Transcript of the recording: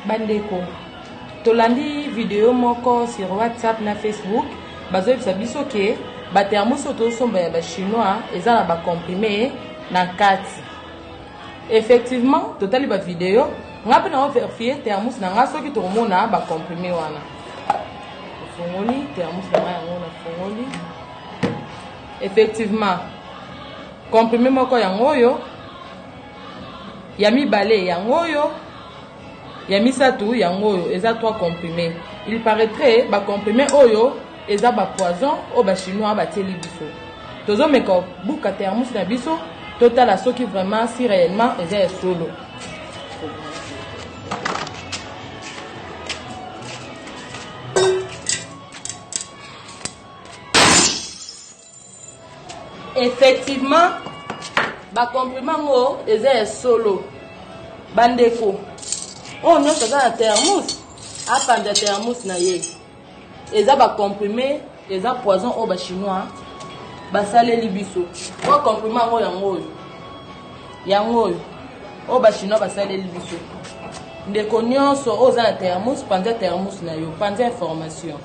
bandeko tolandi vidéo moko sur WhatsApp na Facebook bazoyebisa biso ke bathermos tozosomba ya bachinois eza na bacomprimé na kati. Effectivement totali bavideo nga mpe na verifie thermos na nga soki tokomona bacomprimé wana fongoli thermos na nga yango na fongoli. Effectivement comprimé moko yango oyo ya mibale yango oyo ya misatu yango oyo eza 3 comprimés. Il paraîtrait ba comprimé oyo eza ba poison o ba chinois batieli biso tozomeka buka thermos na biso totala soki vraiment si réellement eza ya solo. Effectivement ba comprimant ngo eza ya solo bandeko. Oh non, ça a thermos. À de thermos na ye. Eza ba comprimé, eza poison au ba chinois. Ba salé libiso. Ko comprimant ngo yango oyo. Yango oyo. O ba chinois ba salé libiso. Ndeko nyonso oza na thermos, panza thermos na yo, panza information.